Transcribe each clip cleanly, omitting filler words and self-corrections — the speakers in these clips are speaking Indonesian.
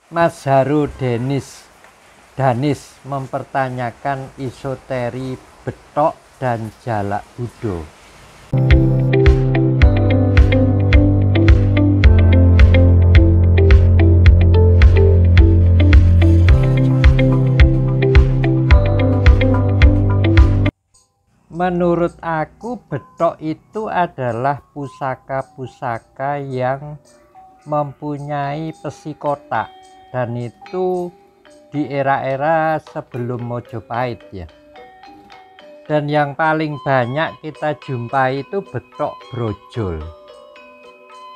Mas Haru Danis mempertanyakan isoteri betok dan jalak budo. Menurut aku, betok itu adalah pusaka-pusaka yang mempunyai pesi kotak, dan itu di era-era sebelum Mojopahit ya. Dan yang paling banyak kita jumpai itu betok brojol.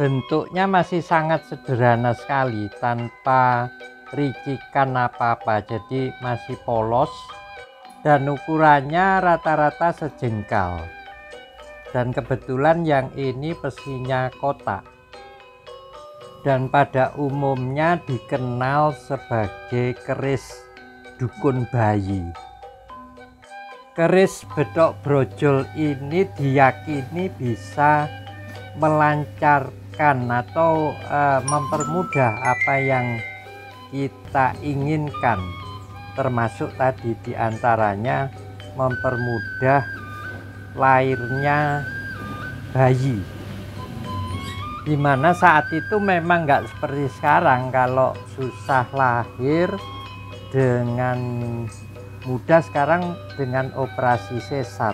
Bentuknya masih sangat sederhana sekali, tanpa ricikan apa-apa, jadi masih polos. Dan ukurannya rata-rata sejengkal, dan kebetulan yang ini pesinya kotak, dan pada umumnya dikenal sebagai keris dukun bayi. Keris betok brojol ini diyakini bisa melancarkan atau mempermudah apa yang kita inginkan, termasuk tadi diantaranya mempermudah lahirnya bayi, dimana saat itu memang nggak seperti sekarang. Kalau susah lahir dengan mudah sekarang dengan operasi sesar,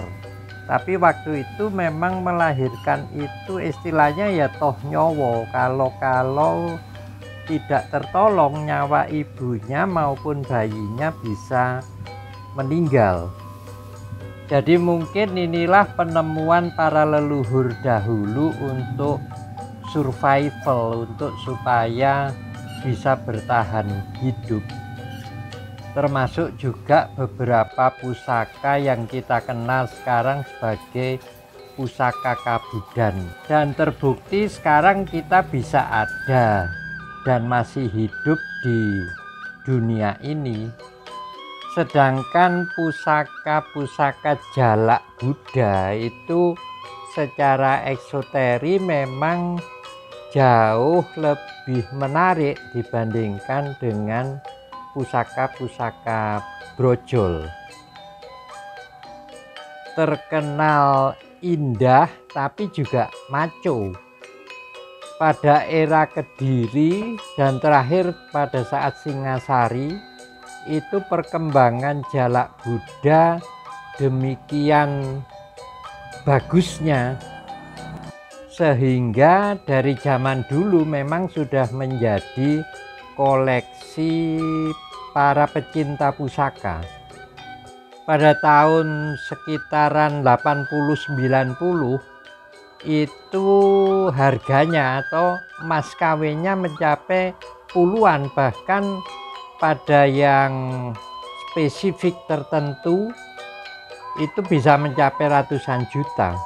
tapi waktu itu memang melahirkan itu istilahnya ya toh nyowo, kalau tidak tertolong nyawa ibunya maupun bayinya bisa meninggal. Jadi mungkin inilah penemuan para leluhur dahulu untuk survival, untuk supaya bisa bertahan hidup. Termasuk juga beberapa pusaka yang kita kenal sekarang sebagai pusaka Kabudan, dan terbukti sekarang kita bisa ada dan masih hidup di dunia ini. Sedangkan pusaka-pusaka jalak Buddha itu secara eksoteri memang jauh lebih menarik dibandingkan dengan pusaka-pusaka brojol. Terkenal indah tapi juga maco. Pada era Kediri dan terakhir pada saat Singasari, itu perkembangan jalak Buddha demikian bagusnya, sehingga dari zaman dulu memang sudah menjadi koleksi para pecinta pusaka. Pada tahun sekitaran 80-90 itu harganya atau mas kawinnya mencapai puluhan, bahkan pada yang spesifik tertentu itu bisa mencapai ratusan juta,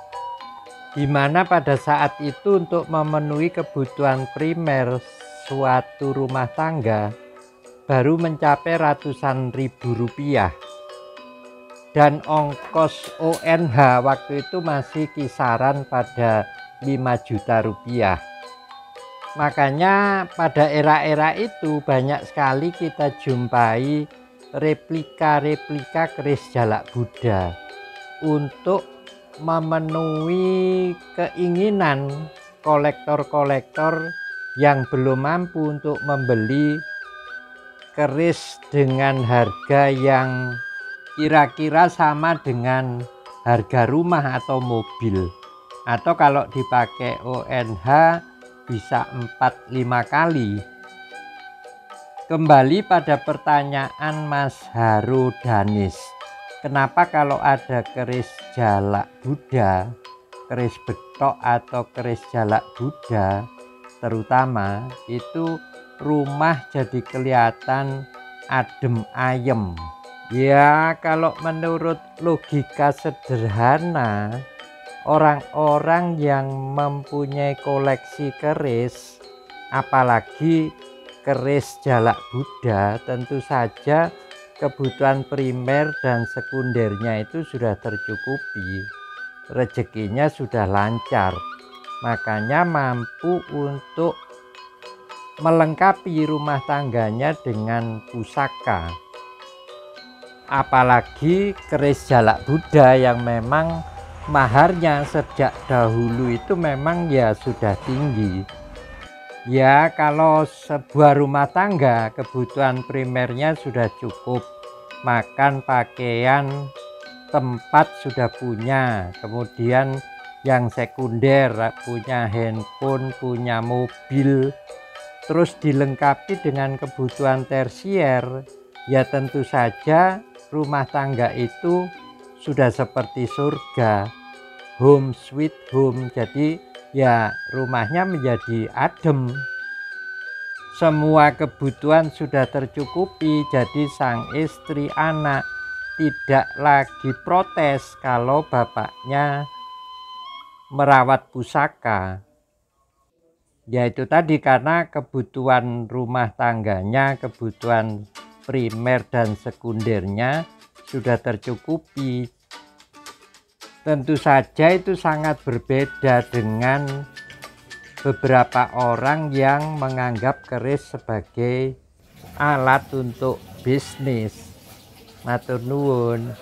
dimana pada saat itu untuk memenuhi kebutuhan primer suatu rumah tangga baru mencapai ratusan ribu rupiah, dan ongkos ONH waktu itu masih kisaran pada 5 juta rupiah. Makanya pada era-era itu banyak sekali kita jumpai replika-replika keris jalak Buddha untuk memenuhi keinginan kolektor-kolektor yang belum mampu untuk membeli keris dengan harga yang kira-kira sama dengan harga rumah atau mobil, atau kalau dipakai ONH bisa 4-5 kali. Kembali pada pertanyaan Mas Haru Danis, kenapa kalau ada keris jalak Buddha, keris betok atau keris jalak Buddha terutama, itu rumah jadi kelihatan adem ayem. Ya, kalau menurut logika sederhana, orang-orang yang mempunyai koleksi keris, apalagi keris jalak Buddha, tentu saja kebutuhan primer dan sekundernya itu sudah tercukupi, rezekinya sudah lancar, makanya mampu untuk melengkapi rumah tangganya dengan pusaka. Apalagi keris jalak Buddha yang memang maharnya sejak dahulu itu memang ya sudah tinggi. Ya, kalau sebuah rumah tangga kebutuhan primernya sudah cukup, makan, pakaian, tempat sudah punya, kemudian yang sekunder punya handphone, punya mobil, terus dilengkapi dengan kebutuhan tersier, ya tentu saja rumah tangga itu sudah seperti surga, home sweet home. Jadi ya rumahnya menjadi adem, semua kebutuhan sudah tercukupi. Jadi sang istri, anak tidak lagi protes kalau bapaknya merawat pusaka. Yaitu tadi karena kebutuhan rumah tangganya, kebutuhan primer dan sekundernya sudah tercukupi. Tentu saja itu sangat berbeda dengan beberapa orang yang menganggap keris sebagai alat untuk bisnis. Matur nuwun.